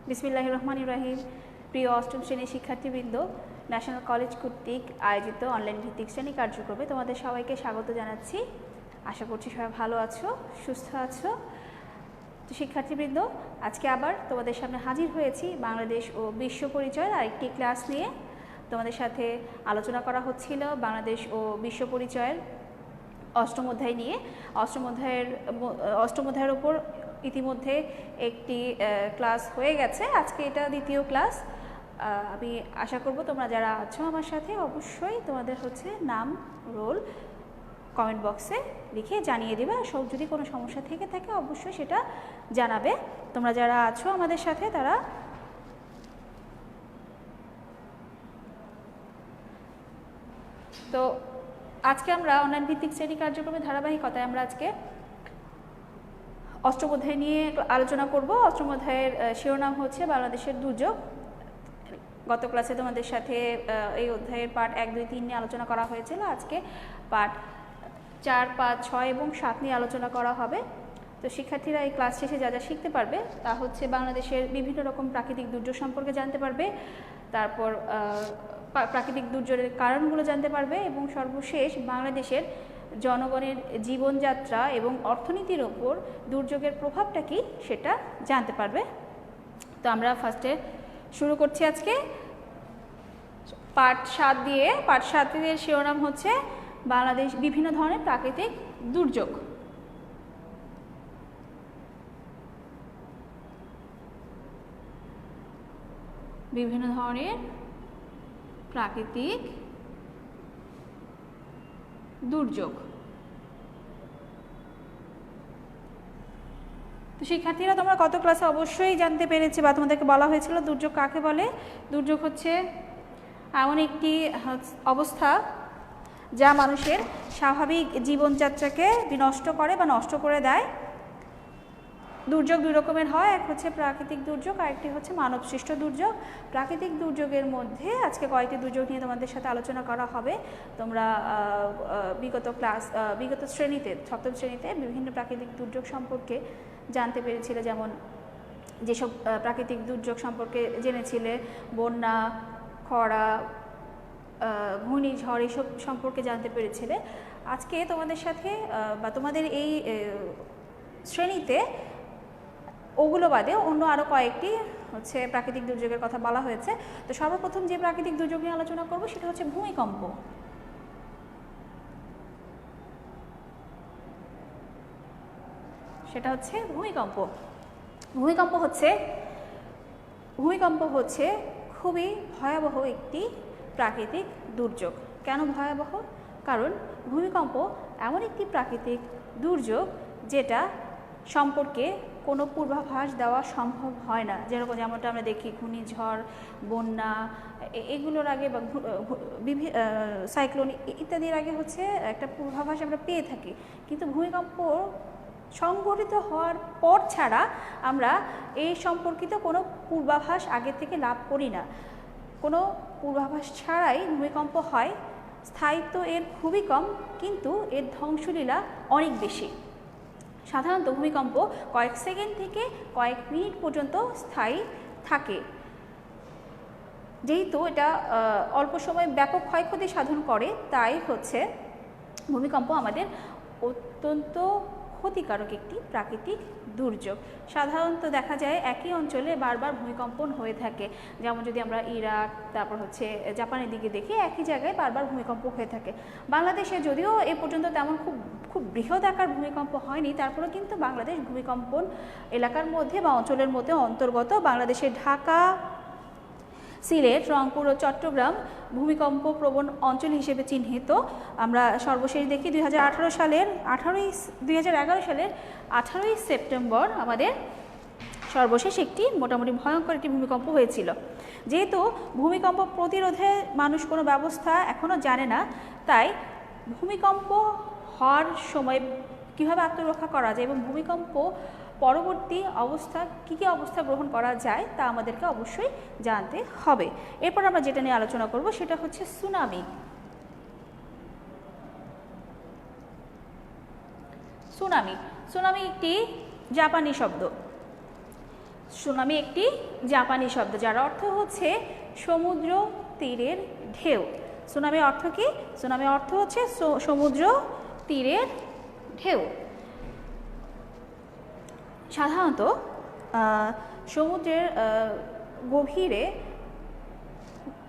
বিসমিল্লাহির রহমানির রহিম। প্রিয় অষ্টম শ্রেণীর শিক্ষার্থীবৃন্দ, ন্যাশনাল কলেজ কর্তৃক আয়োজিত অনলাইন ভিত্তিক শ্রেণী কার্যক্রমে তোমাদের সবাইকে স্বাগত জানাচ্ছি। আশা করছি সবাই ভালো আছো, সুস্থ আছো। তো শিক্ষার্থীবৃন্দ, আজকে আবার তোমাদের সামনে হাজির হয়েছি বাংলাদেশ ও বিশ্ব পরিচয়ের আরেকটি ক্লাস নিয়ে। তোমাদের সাথে আলোচনা করা হচ্ছিল বাংলাদেশ ও বিশ্ব পরিচয়ের অষ্টম অধ্যায় নিয়ে। অষ্টম অধ্যায়ের ওপর ইতিমধ্যে একটি ক্লাস হয়ে গেছে, আজকে এটা দ্বিতীয় ক্লাস। আমি আশা করব তোমরা যারা আছো আমার সাথে অবশ্যই তোমাদের নাম, রোল কমেন্ট বক্সে লিখে জানিয়ে দেবে। আর যদি কোনো সমস্যা থেকে থাকে অবশ্যই সেটা জানাবে। তোমরা যারা আছো আমাদের সাথে তারা তো আজকে আমরা অনলাইন ভিত্তিক শ্রেণী কার্যক্রমের ধারাবাহিকতায় আমরা আজকে অষ্টম অধ্যায় নিয়ে আলোচনা করব। অষ্টম অধ্যায়ের শিরোনাম হচ্ছে বাংলাদেশের দুর্যোগ। গত ক্লাসে তোমাদের সাথে এই অধ্যায়ের পার্ট 1, 2, 3 নিয়ে আলোচনা করা হয়েছিল। আজকে পার্ট 4, 5, 6 এবং 7 নিয়ে আলোচনা করা হবে। তো শিক্ষার্থীরা এই ক্লাস শেষে যা যা শিখতে পারবে তা হচ্ছে বাংলাদেশের বিভিন্ন রকম প্রাকৃতিক দুর্যোগ সম্পর্কে জানতে পারবে, তারপর প্রাকৃতিক দুর্যোগের কারণগুলো জানতে পারবে এবং সর্বশেষ বাংলাদেশের জনগণের জীবনযাত্রা এবং অর্থনীতির ওপর দুর্যোগের প্রভাবটা কী সেটা জানতে পারবে। তো আমরা ফার্স্টে শুরু করছি আজকে পার্ট 7 দিয়ে। পার্ট 7 এর শিরোনাম হচ্ছে বাংলাদেশ বিভিন্ন ধরনের প্রাকৃতিক দুর্যোগ। বিভিন্ন ধরনের প্রাকৃতিক দুর্যোগ। তো শিক্ষার্থীরা তোমরা গত ক্লাসে অবশ্যই জানতে পেরেছি বা তোমাদেরকে বলা হয়েছিল দুর্যোগ কাকে বলে। দুর্যোগ হচ্ছে এমন একটি অবস্থা যা মানুষের স্বাভাবিক জীবনযাত্রাকে বিনষ্ট করে বা নষ্ট করে দেয়। দুর্যোগ দুই রকমের হয়, এক হচ্ছে প্রাকৃতিক দুর্যোগ, আরেকটি হচ্ছে মানবসৃষ্ট দুর্যোগ। প্রাকৃতিক দুর্যোগের মধ্যে আজকে কয়েকটি দুর্যোগ নিয়ে তোমাদের সাথে আলোচনা করা হবে। তোমরা বিগত শ্রেণীতে, সপ্তম শ্রেণীতে বিভিন্ন প্রাকৃতিক দুর্যোগ সম্পর্কে জানতে পেরেছিলে, যেমন যেসব প্রাকৃতিক দুর্যোগ সম্পর্কে জেনেছিলে, বন্যা, খরা, ঘূর্ণিঝড়, এইসব সম্পর্কে জানতে পেরেছিলে। আজকে তোমাদের সাথে বা তোমাদের এই শ্রেণীতে ওগুলো বাদে অন্য আরও কয়েকটি প্রাকৃতিক দুর্যোগের কথা বলা হয়েছে। তো সর্বপ্রথম যে প্রাকৃতিক দুর্যোগ নিয়ে আলোচনা করব সেটা হচ্ছে ভূমিকম্প। সেটা হচ্ছে ভূমিকম্প। ভূমিকম্প হচ্ছে খুবই ভয়াবহ একটি প্রাকৃতিক দুর্যোগ। কেন ভয়াবহ? কারণ ভূমিকম্প এমন একটি প্রাকৃতিক দুর্যোগ যেটা সম্পর্কে কোনো পূর্বাভাস দেওয়া সম্ভব হয় না। যেমনটা আমরা দেখি ঘূর্ণিঝড়, বন্যা, এগুলোর আগে বা সাইক্লোন ইত্যাদির আগে একটা পূর্বাভাস আমরা পেয়ে থাকি, কিন্তু ভূমিকম্প সংঘটিত হওয়ার পর ছাড়া আমরা এই সম্পর্কিত কোনো পূর্বাভাস আগে থেকে লাভ করি না। কোনো পূর্বাভাস ছাড়াই ভূমিকম্প হয়। স্থায়িত্ব এর খুবই কম, কিন্তু এর ধ্বংসলীলা অনেক বেশি। সাধারণত ভূমিকম্প কয়েক সেকেন্ড থেকে কয়েক মিনিট পর্যন্ত স্থায়ী থাকে। যেহেতু এটা অল্প সময় ব্যাপক ক্ষয়ক্ষতি সাধন করে, তাই ভূমিকম্প আমাদের অত্যন্ত ক্ষতিকারক একটি প্রাকৃতিক দুর্যোগ। সাধারণত দেখা যায় একই অঞ্চলে বারবার ভূমিকম্পন হয়ে থাকে। যেমন যদি আমরা ইরাক, তারপর জাপানের দিকে দেখি, একই জায়গায় বারবার ভূমিকম্প হয়ে থাকে। বাংলাদেশে যদিও এ পর্যন্ত তেমন খুব বৃহৎ আকার ভূমিকম্প হয়নি, তারপরেও কিন্তু বাংলাদেশ ভূমিকম্পন এলাকার মধ্যে বা অঞ্চলের মধ্যে অন্তর্গত। বাংলাদেশের ঢাকা, সিলেট, রংপুর ও চট্টগ্রাম ভূমিকম্প প্রবণ অঞ্চল হিসেবে চিহ্নিত। আমরা সর্বশেষ দেখি 2011 সালের 18ই সেপ্টেম্বর আমাদের সর্বশেষ একটি মোটামুটি ভয়ঙ্কর একটি ভূমিকম্প হয়েছিল। যেহেতু ভূমিকম্প প্রতিরোধে মানুষ কোনো ব্যবস্থা এখনও জানে না, তাই ভূমিকম্প হওয়ার সময় কীভাবে আত্মরক্ষা করা যায় এবং ভূমিকম্প পরবর্তী অবস্থা কী কী অবস্থা গ্রহণ করা যায় তা আমাদেরকে অবশ্যই জানতে হবে। এরপর আমরা যেটা নিয়ে আলোচনা করব সেটা হচ্ছে সুনামি। সুনামি একটি জাপানি শব্দ। সুনামি একটি জাপানি শব্দ যার অর্থ হচ্ছে সমুদ্র তীরের ঢেউ। সুনামির অর্থ কি? সুনামির অর্থ হচ্ছে সমুদ্র তীরের ঢেউ। সাধারণত সমুদ্রের গভীরে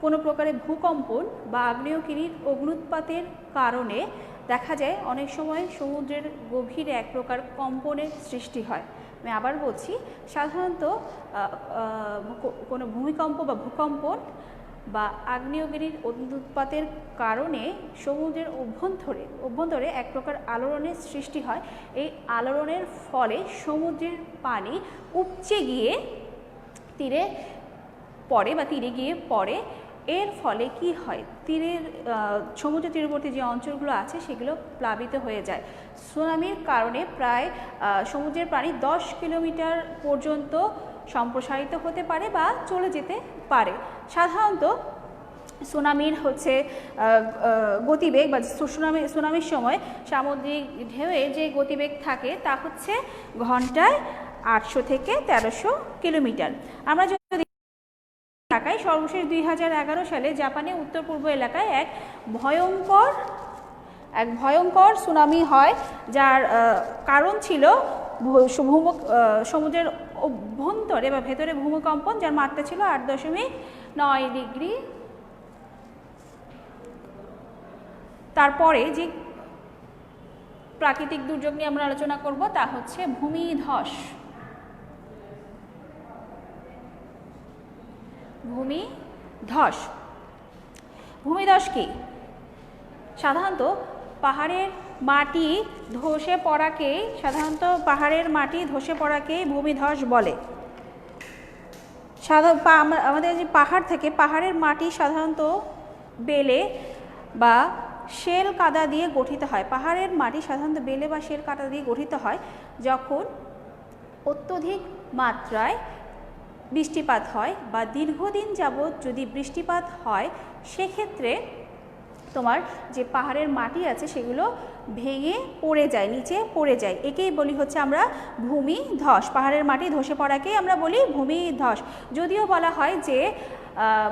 কোনো প্রকারের ভূকম্পন বা আগ্নেয়গিরির অগ্ন্যুৎপাতের কারণে দেখা যায় অনেক সময় সমুদ্রের গভীরে এক প্রকার কম্পনের সৃষ্টি হয়। আমি আবার বলছি, সাধারণত কোনো ভূমিকম্প বা ভূকম্পন বা আগ্নেয়গিরির অগ্ন্যুৎপাতের কারণে সমুদ্রের অভ্যন্তরে এক প্রকার আলোড়নের সৃষ্টি হয়। এই আলোড়নের ফলে সমুদ্রের পানি উপচে গিয়ে তীরে পড়ে বা তীরে গিয়ে পড়ে। এর ফলে কি হয়, তীরের সমুদ্র তীরবর্তী যে অঞ্চলগুলো আছে সেগুলো প্লাবিত হয়ে যায়। সুনামির কারণে প্রায় সমুদ্রের পানি 10 কিলোমিটার পর্যন্ত সম্প্রসারিত হতে পারে বা চলে যেতে পারে। সাধারণত সুনামির হচ্ছে গতিবেগ বা সুনামির সময় সামুদ্রিক ঢেউয়ের যে গতিবেগ থাকে তা হচ্ছে ঘন্টায় 800 থেকে 1300 কিলোমিটার। আমরা যদি এলাকায় সর্বশেষ 2011 সালে জাপানের উত্তর পূর্ব এলাকায় এক ভয়ঙ্কর সুনামি হয়, যার কারণ ছিল সমুদ্রের অভ্যন্তরে বা ভেতরে ভূমিকম্পন, যার মাত্রা ছিল 8.9 ডিগ্রি। তারপরে যে প্রাকৃতিক দুর্যোগ নিয়ে আমরা আলোচনা করব তা হচ্ছে ভূমিধস। ভূমিধস কি? সাধারণত পাহাড়ের মাটি ধসে পড়াকে ভূমিধস বলে। আমাদের যে পাহাড় থেকে, পাহাড়ের মাটি সাধারণত বেলে বা শেল কাদা দিয়ে গঠিত হয়। পাহাড়ের মাটি সাধারণত বেলে বা শেল কাদা দিয়ে গঠিত হয়। যখন অত্যধিক মাত্রায় বৃষ্টিপাত হয় বা দীর্ঘদিন যাবৎ যদি বৃষ্টিপাত হয়, সেক্ষেত্রে তোমার যে পাহাড়ের মাটি আছে সেগুলো ভেঙে পড়ে যায়, নিচে পড়ে যায়। একেই বলি হচ্ছে আমরা ভূমিধস। পাহাড়ের মাটি ধসে পড়াকেই আমরা বলি ভূমিধস। যদিও বলা হয় যে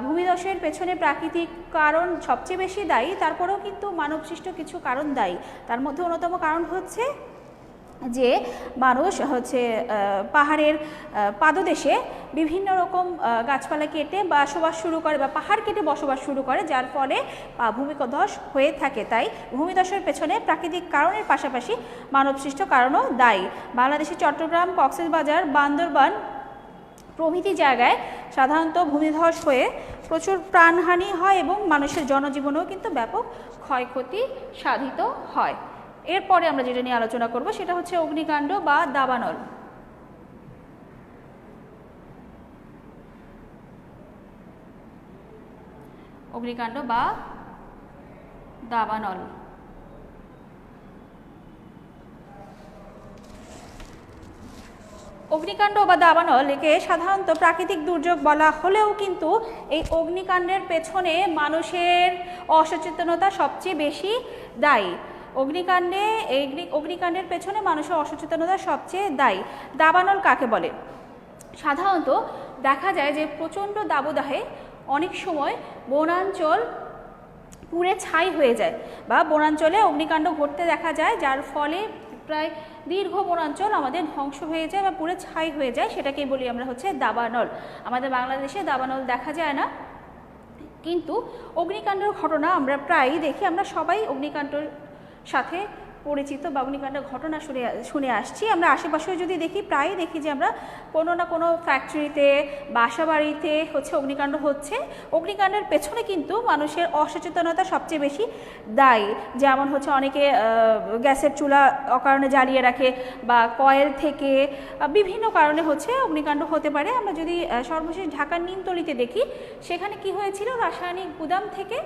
ভূমিধসের পেছনে প্রাকৃতিক কারণ সবচেয়ে বেশি দায়ী, তারপরেও কিন্তু মানবসৃষ্ট কিছু কারণ দায়ী। তার মধ্যে অন্যতম কারণ হচ্ছে যে মানুষ পাহাড়ের পাদদেশে বিভিন্ন রকম গাছপালা কেটে বসবাস শুরু করে বা পাহাড় কেটে বসবাস শুরু করে, যার ফলে ভূমিধস হয়ে থাকে। তাই ভূমিধসের পেছনে প্রাকৃতিক কারণের পাশাপাশি মানবসৃষ্ট কারণও দায়ী। বাংলাদেশের চট্টগ্রাম, কক্সবাজার, বান্দরবান প্রভৃতি জায়গায় সাধারণত ভূমিধস হয়ে প্রচুর প্রাণহানি হয় এবং মানুষের জনজীবনেও কিন্তু ব্যাপক ক্ষয়ক্ষতি সাধিত হয়। এরপরে আমরা যেটা নিয়ে আলোচনা করব সেটা হচ্ছে অগ্নিকাণ্ড বা দাবানল। অগ্নিকাণ্ড বা দাবানল। অগ্নিকাণ্ড বা দাবানল একে সাধারণত প্রাকৃতিক দুর্যোগ বলা হলেও কিন্তু এই অগ্নিকাণ্ডের পেছনে মানুষের অসচেতনতা সবচেয়ে বেশি দায়ী। অগ্নিকাণ্ডের পেছনে মানুষের অসচেতনতা সবচেয়ে দায়ী। দাবানল কাকে বলে? সাধারণত দেখা যায় যে প্রচণ্ড দাবদাহে অনেক সময় বনাঞ্চল পুড়ে ছাই হয়ে যায় বা বনাঞ্চলে অগ্নিকাণ্ড ঘটতে দেখা যায়, যার ফলে প্রায় দীর্ঘ বনাঞ্চল আমাদের ধ্বংস হয়ে যায় বা পুড়ে ছাই হয়ে যায়। সেটাকেই বলি আমরা হচ্ছে দাবানল। আমাদের বাংলাদেশে দাবানল দেখা যায় না, কিন্তু অগ্নিকাণ্ডের ঘটনা আমরা প্রায়ই দেখি। আমরা সবাই অগ্নিকাণ্ডের সাথে পরিচিত বা অগ্নিকাণ্ডের ঘটনা শুনে আসছি। আমরা আশেপাশেও যদি দেখি, প্রায়ই দেখি যে আমরা কোনো না কোনো ফ্যাক্টরিতে, বাসা বাড়িতে অগ্নিকাণ্ড হচ্ছে। অগ্নিকাণ্ডের পেছনে কিন্তু মানুষের অসচেতনতা সবচেয়ে বেশি দায়ী। যেমন অনেকে গ্যাসের চুলা অকারণে জ্বালিয়ে রাখে বা কয়েল থেকে বিভিন্ন কারণে অগ্নিকাণ্ড হতে পারে। আমরা যদি সর্বশেষ ঢাকার নিমতলিতে দেখি, সেখানে কি হয়েছিল, রাসায়নিক গুদাম থেকে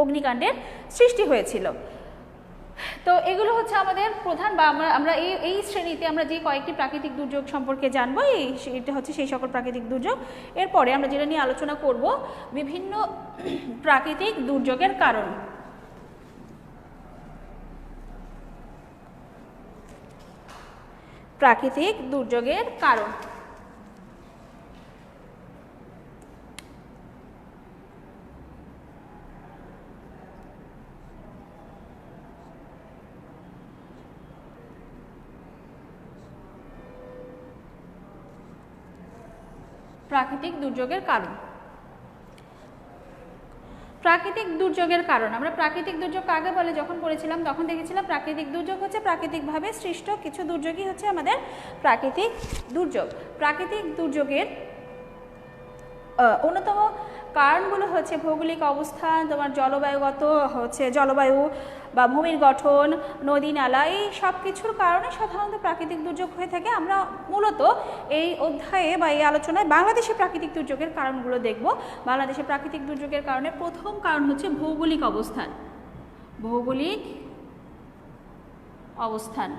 অগ্নিকাণ্ডের সৃষ্টি হয়েছিল। তো এগুলো আমাদের প্রধান বা আমরা এই শ্রেণীতে আমরা যে কয়েকটি প্রাকৃতিক দুর্যোগ সম্পর্কে জানবো, এটা সেই সকল প্রাকৃতিক দুর্যোগ। এরপরে আমরা যেটা নিয়ে আলোচনা করব বিভিন্ন প্রাকৃতিক দুর্যোগের কারণ। প্রাকৃতিক দুর্যোগের কারণ। প্রাকৃতিক দুর্যোগের কারণ। প্রাকৃতিক দুর্যোগের কারণ, আমরা প্রাকৃতিক দুর্যোগ কাকে বলে যখন পড়েছিলাম তখন দেখেছিলাম প্রাকৃতিক দুর্যোগ হচ্ছে প্রাকৃতিকভাবে সৃষ্ট কিছু দুর্যোগই হচ্ছে আমাদের প্রাকৃতিক দুর্যোগ। প্রাকৃতিক দুর্যোগের অন্যতম কারণগুলো হচ্ছে ভৌগোলিক অবস্থান, তোমার জলবায়ুগত হচ্ছে জলবায়ু বা ভূমির গঠন, নদী নালা, এই সব কিছুর কারণে সাধারণত প্রাকৃতিক দুর্যোগ হয়ে থাকে। আমরা মূলত এই অধ্যায়ে বা এই আলোচনায় বাংলাদেশের প্রাকৃতিক দুর্যোগের কারণগুলো দেখব। বাংলাদেশের প্রাকৃতিক দুর্যোগের কারণে প্রথম কারণ হচ্ছে ভৌগোলিক অবস্থান। ভৌগোলিক অবস্থান,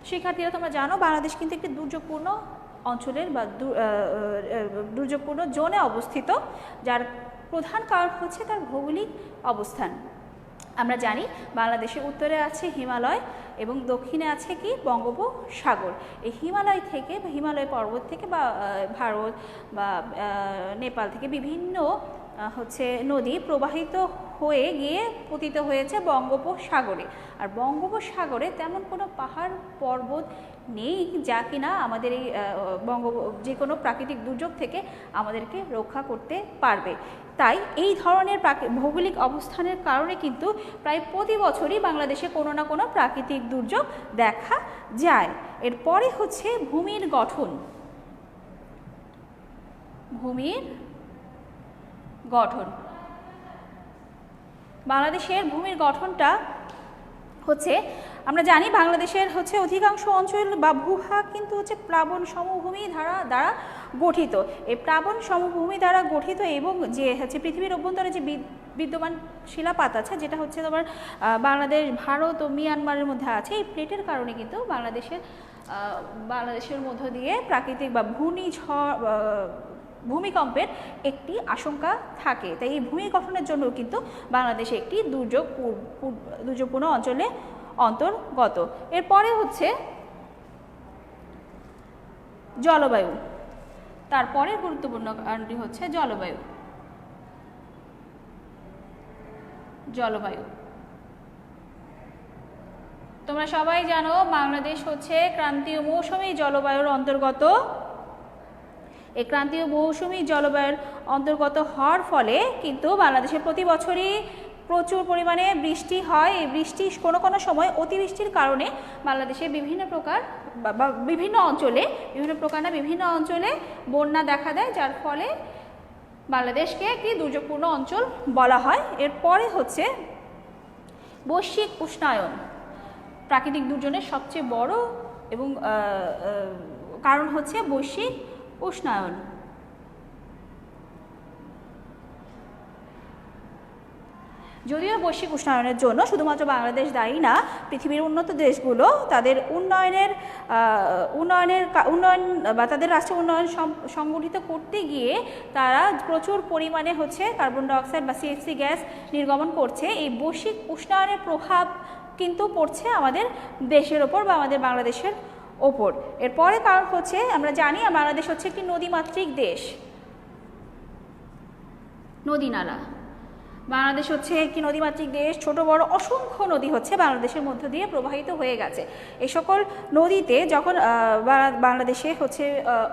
শিক্ষার্থীরা তোমরা জানো বাংলাদেশ কিন্তু একটি দুর্যোগপূর্ণ অঞ্চলের বা দুর্যোগপূর্ণ জোনে অবস্থিত, যার প্রধান কারণ হচ্ছে তার ভৌগোলিক অবস্থান। আমরা জানি বাংলাদেশের উত্তরে আছে হিমালয় এবং দক্ষিণে আছে কি বঙ্গোপসাগর। এই হিমালয় থেকে বা হিমালয় পর্বত থেকে বা ভারত বা নেপাল থেকে বিভিন্ন হচ্ছে নদী প্রবাহিত হয়ে গিয়ে পতিত হয়েছে বঙ্গোপসাগরে। আর বঙ্গোপসাগরে তেমন কোনো পাহাড় পর্বত নেই যা কিনা আমাদের এই যে কোনো প্রাকৃতিক দুর্যোগ থেকে আমাদেরকে রক্ষা করতে পারবে। তাই এই ধরনের ভৌগোলিক অবস্থানের কারণে কিন্তু প্রায় প্রতি বছরই বাংলাদেশে কোনো না কোনো প্রাকৃতিক দুর্যোগ দেখা যায়। এরপরে হচ্ছে ভূমির গঠন। ভূমির গঠন, বাংলাদেশের ভূমির গঠনটা হচ্ছে আমরা জানি বাংলাদেশের হচ্ছে অধিকাংশ অঞ্চল বা ভূভাগ কিন্তু হচ্ছে প্লাবন সমভূমি দ্বারা গঠিত। এই প্লাবন সমভূমি দ্বারা গঠিত এবং যে হচ্ছে পৃথিবীর অভ্যন্তরে যে বিদ্যমান শিলাপাত আছে, যেটা হচ্ছে তোমার বাংলাদেশ, ভারত ও মিয়ানমারের মধ্যে আছে, এই প্লেটের কারণে কিন্তু বাংলাদেশের মধ্য দিয়ে প্রাকৃতিক বা ভূমিকম্পের একটি আশঙ্কা থাকে। তাই এই ভূমি গঠনের জন্য কিন্তু বাংলাদেশে একটি দুর্যোগপূর্ণ অঞ্চলে অন্তর্গত। এরপরে হচ্ছে জলবায়ু, তারপরে গুরুত্বপূর্ণ কারণটি হচ্ছে জলবায়ু। জলবায়ু, তোমরা সবাই জানো বাংলাদেশ হচ্ছে ক্রান্তীয় মৌসুমী জলবায়ুর অন্তর্গত। এই ক্রান্তীয় মৌসুমী জলবায়ুর অন্তর্গত হওয়ার ফলে কিন্তু বাংলাদেশে প্রতি বছরই প্রচুর পরিমাণে বৃষ্টি হয়। এই বৃষ্টি কোনো কোনো সময় অতিবৃষ্টির কারণে বাংলাদেশে বিভিন্ন অঞ্চলে বন্যা দেখা দেয়, যার ফলে বাংলাদেশকে একটি দুর্যোগপূর্ণ অঞ্চল বলা হয়। এরপরে হচ্ছে বৈশ্বিক উষ্ণায়ন, প্রাকৃতিক দুর্যোগের সবচেয়ে বড় এবং কারণ হচ্ছে বৈশ্বিক উষ্ণায়ন। যদিও বৈশ্বিক উষ্ণায়নের জন্য শুধুমাত্র বাংলাদেশ দায়ী না, পৃথিবীর উন্নত দেশগুলো তাদের উন্নয়ন বা তাদের রাষ্ট্রীয় উন্নয়ন সংগঠিত করতে গিয়ে তারা প্রচুর পরিমাণে হচ্ছে কার্বন ডাইঅক্সাইড বা সিএফসি গ্যাস নির্গমন করছে। এই বৈশ্বিক উষ্ণায়নের প্রভাব কিন্তু পড়ছে আমাদের দেশের ওপর বা আমাদের বাংলাদেশের ওপর। এরপরে কারণ হচ্ছে আমরা জানি বাংলাদেশ হচ্ছে একটি নদীমাতৃক দেশ। নদী নালা, বাংলাদেশ হচ্ছে একটি নদীমাতৃক দেশ। ছোট বড় অসংখ্য নদী হচ্ছে বাংলাদেশের মধ্য দিয়ে প্রবাহিত হয়ে গেছে। এই সকল নদীতে যখন বাংলাদেশে হচ্ছে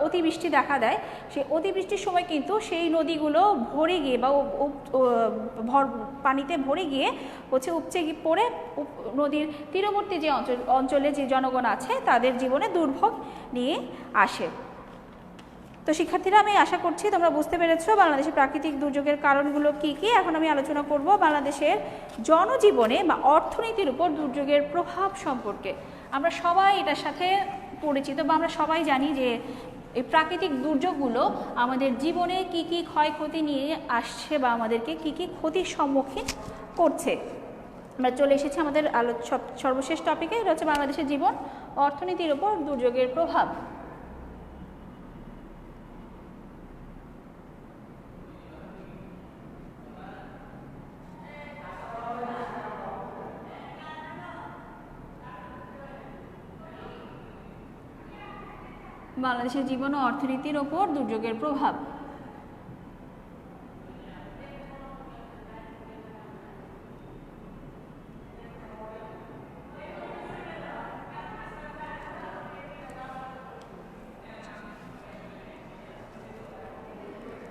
অতিবৃষ্টি দেখা দেয়, সেই অতিবৃষ্টির সময় কিন্তু সেই নদীগুলো ভরে গিয়ে বা পানিতে ভরে গিয়ে হচ্ছে উপচে পড়ে নদীর তীরবর্তী যে অঞ্চলে যে জনগণ আছে তাদের জীবনে দুর্ভোগ নিয়ে আসে। তো শিক্ষার্থীরা, আমি আশা করছি তোমরা বুঝতে পেরেছো বাংলাদেশের প্রাকৃতিক দুর্যোগের কারণগুলো কি কি। এখন আমি আলোচনা করব বাংলাদেশের জনজীবনে বা অর্থনীতির উপর দুর্যোগের প্রভাব সম্পর্কে। আমরা সবাই এটার সাথে পরিচিত বা আমরা সবাই জানি যে এই প্রাকৃতিক দুর্যোগগুলো আমাদের জীবনে কি কি ক্ষয়ক্ষতি নিয়ে আসছে বা আমাদেরকে কি কি ক্ষতির সম্মুখীন করছে। আমরা চলে এসেছি আমাদের সর্বশেষ টপিকে, এটা হচ্ছে বাংলাদেশের জীবন অর্থনীতির উপর দুর্যোগের প্রভাব। বাংলাদেশের জীবন ও অর্থনীতির ওপর দুর্যোগের প্রভাব।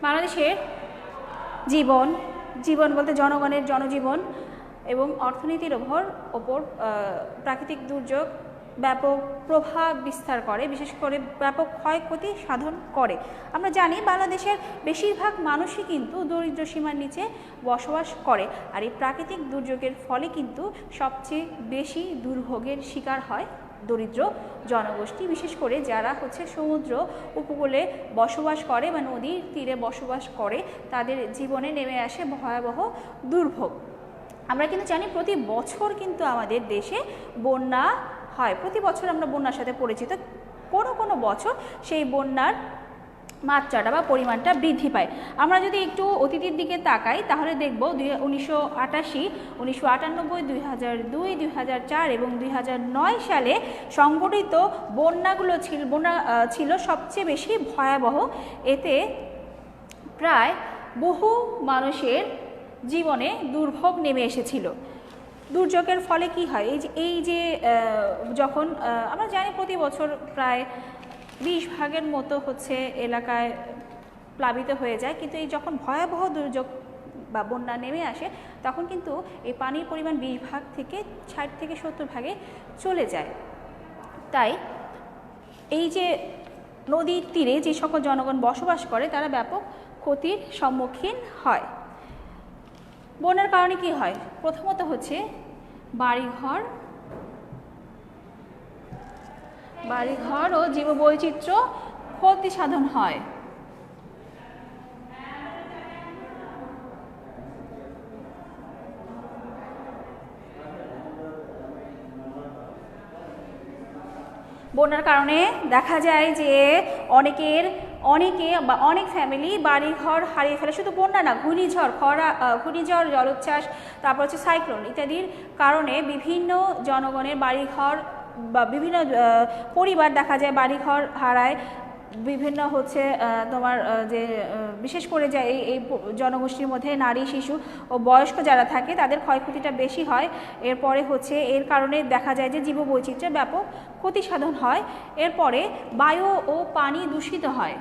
বাংলাদেশের জীবন জীবন বলতে জনগণের জনজীবন এবং অর্থনীতির ওপর প্রাকৃতিক দুর্যোগ ব্যাপক প্রভাব বিস্তার করে, বিশেষ করে ব্যাপক ক্ষয়ক্ষতি সাধন করে। আমরা জানি বাংলাদেশের বেশিরভাগ মানুষই কিন্তু দরিদ্র সীমার নিচে বসবাস করে, আর এই প্রাকৃতিক দুর্যোগের ফলে কিন্তু সবচেয়ে বেশি দুর্ভোগের শিকার হয় দরিদ্র জনগোষ্ঠী, বিশেষ করে যারা হচ্ছে সমুদ্র উপকূলে বসবাস করে বা নদীর তীরে বসবাস করে, তাদের জীবনে নেমে আসে ভয়াবহ দুর্ভোগ। আমরা কিন্তু জানি প্রতি বছর কিন্তু আমাদের দেশে বন্যা হয়, প্রতি বছর আমরা বন্যার সাথে পরিচিত। কোনো বছর সেই বন্যার মাত্রাটা বা পরিমাণটা বৃদ্ধি পায়। আমরা যদি একটু অতীতের দিকে তাকাই তাহলে দেখব 1988, 1998, 2002, 2004 এবং 2009 সালে সংঘটিত বন্যা ছিল সবচেয়ে বেশি ভয়াবহ। এতে প্রায় বহু মানুষের জীবনে দুর্ভোগ নেমে এসেছিল। দুর্যোগের ফলে কি হয়, এই যে যখন আমরা জানি প্রতি বছর প্রায় 20 ভাগের মতো হচ্ছে এলাকায় প্লাবিত হয়ে যায়, কিন্তু এই যখন ভয়াবহ দুর্যোগ বা বন্যা নেমে আসে তখন কিন্তু এই পানির পরিমাণ 20 ভাগ থেকে 60 থেকে 70 ভাগে চলে যায়। তাই এই যে নদীর তীরে যে সকল জনগণ বসবাস করে তারা ব্যাপক ক্ষতির সম্মুখীন হয়। বন্যার কারণে কি হয়, প্রথমত হচ্ছে বাড়িঘর ও জীববৈচিত্র্য ক্ষতি সাধন হয়। বন্যার কারণে দেখা যায় যে অনেক ফ্যামিলি বাড়িঘর হারিয়ে ফেলে। শুধু বন্যা না, ঘূর্ণিঝড়, জলোচ্ছ্বাস, তারপর হচ্ছে সাইক্লোন ইত্যাদির কারণে বিভিন্ন জনগণের বাড়িঘর বা বিভিন্ন পরিবার দেখা যায় বাড়িঘর হারায়। বিভিন্ন হচ্ছে তোমার যে বিশেষ করে যে এই জনগোষ্ঠীর মধ্যে নারী, শিশু ও বয়স্ক যারা থাকে তাদের ক্ষয়ক্ষতিটা বেশি হয়। এরপরে হচ্ছে এর কারণে দেখা যায় যে জীববৈচিত্র্যের ব্যাপক ক্ষতি সাধন হয়। এরপরে বায়ু ও পানি দূষিত হয়।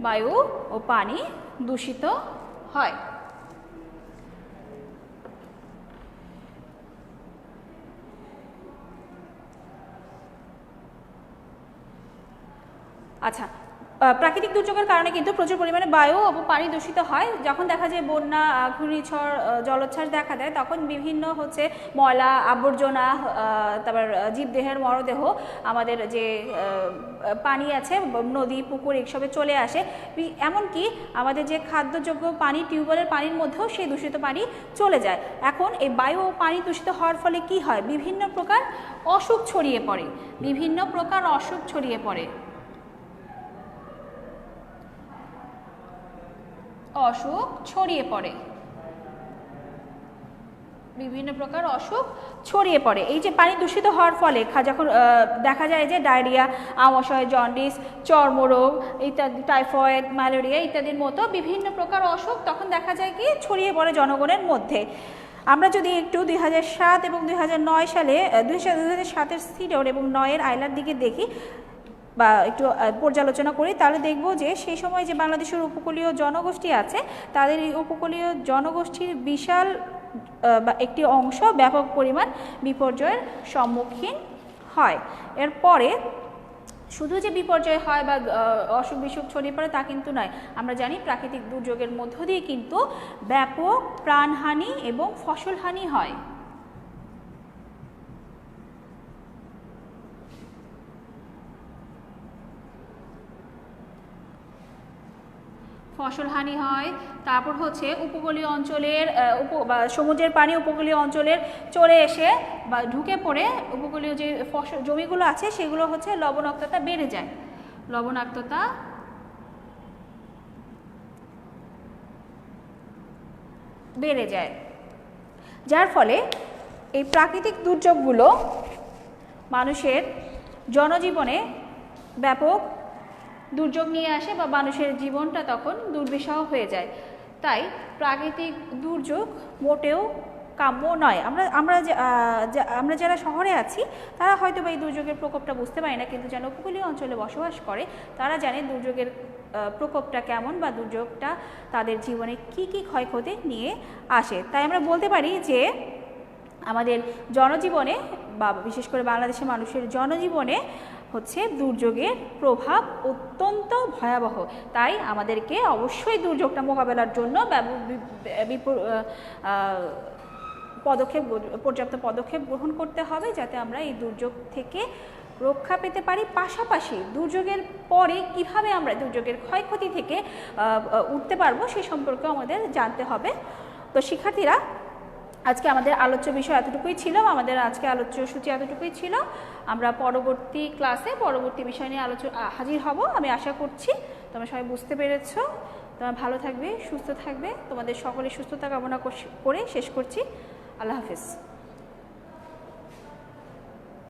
বায়ু ও পানি দূষিত হয়। আচ্ছা, প্রাকৃতিক দুর্যোগের কারণে কিন্তু প্রচুর পরিমাণে বায়ু ও পানি দূষিত হয়। যখন দেখা যায় বন্যা, ঘূর্ণিঝড়, জলোচ্ছ্বাস দেখা দেয় তখন বিভিন্ন হচ্ছে ময়লা আবর্জনা, তারপর জীবদেহের মরদেহ আমাদের যে পানি আছে নদী, পুকুর এসবে চলে আসে। এমনকি আমাদের যে খাদ্যযোগ্য পানি, টিউবওয়েলের পানির মধ্যেও সেই দূষিত পানি চলে যায়। এখন এই বায়ু ও পানি দূষিত হওয়ার ফলে কি হয়, বিভিন্ন প্রকার অসুখ ছড়িয়ে পড়ে। বিভিন্ন প্রকার অসুখ ছড়িয়ে পড়ে। বিভিন্ন প্রকার অসুখ ছড়িয়ে পড়ে। এই যে পানি দূষিত হওয়ার ফলে যখন দেখা যায় যে ডায়রিয়া, আমাশয়, জন্ডিস, চর্মরোগ ইত্যাদি, টাইফয়েড, ম্যালেরিয়া ইত্যাদির মতো বিভিন্ন প্রকার অসুখ তখন দেখা যায় কি ছড়িয়ে পড়ে জনগণের মধ্যে। আমরা যদি একটু 2007 এবং 2009 সালে 2007-এর সিডর এবং 9-এর আইলার দিকে দেখি বা একটু পর্যালোচনা করি তাহলে দেখব যে সেই সময় যে বাংলাদেশের উপকূলীয় জনগোষ্ঠী আছে তাদের এই উপকূলীয় জনগোষ্ঠীর বিশাল বা একটি অংশ ব্যাপক পরিমাণ বিপর্যয়ের সম্মুখীন হয়। এরপরে শুধু যে বিপর্যয় হয় বা অসুখ বিসুখ ছড়িয়ে পড়ে তা কিন্তু নয়, আমরা জানি প্রাকৃতিক দুর্যোগের মধ্য দিয়ে কিন্তু ব্যাপক প্রাণহানি এবং ফসলহানি হয়। ফসলহানি হয়। তারপর হচ্ছে উপকূলীয় অঞ্চলের সমুদ্রের পানি উপকূলীয় অঞ্চলের চলে এসে বা ঢুকে পড়ে উপকূলীয় যে জমিগুলো আছে সেগুলো হচ্ছে লবণাক্ততা বেড়ে যায়। লবণাক্ততা বেড়ে যায়, যার ফলে এই প্রাকৃতিক দুর্যোগগুলো মানুষের জনজীবনে ব্যাপক দুর্যোগ নিয়ে আসে বা মানুষের জীবনটা তখন দুর্বিষহ হয়ে যায়। তাই প্রাকৃতিক দুর্যোগ মোটেও কাম্য নয়। আমরা যারা শহরে আছি তারা হয়তো বা এই দুর্যোগের প্রকোপটা বুঝতে পারি না, কিন্তু যারা উপকূলীয় অঞ্চলে বসবাস করে তারা জানে দুর্যোগের প্রকোপটা কেমন বা দুর্যোগটা তাদের জীবনে কি কি ক্ষয়ক্ষতি নিয়ে আসে। তাই আমরা বলতে পারি যে আমাদের জনজীবনে বা বিশেষ করে বাংলাদেশের মানুষের জনজীবনে হচ্ছে দুর্যোগের প্রভাব অত্যন্ত ভয়াবহ। তাই আমাদেরকে অবশ্যই দুর্যোগটা মোকাবেলার জন্য পর্যাপ্ত পদক্ষেপ গ্রহণ করতে হবে, যাতে আমরা এই দুর্যোগ থেকে রক্ষা পেতে পারি। পাশাপাশি দুর্যোগের পরে কিভাবে আমরা দুর্যোগের ক্ষয়ক্ষতি থেকে উঠতে পারবো সে সম্পর্কে আমাদের জানতে হবে। তো শিক্ষার্থীরা, আজকে আমাদের আলোচ্য বিষয় এতটুকুই ছিল, আমাদের আজকে আলোচ্য সূচি এতটুকুই ছিল। আমরা পরবর্তী ক্লাসে পরবর্তী বিষয় নিয়ে হাজির হব। আমি আশা করছি তোমরা সবাই বুঝতে পেরেছো। তোমরা ভালো থাকবে, সুস্থ থাকবে। তোমাদের সকলের সুস্থতা কামনা করে শেষ করছি। আল্লাহ হাফেজ।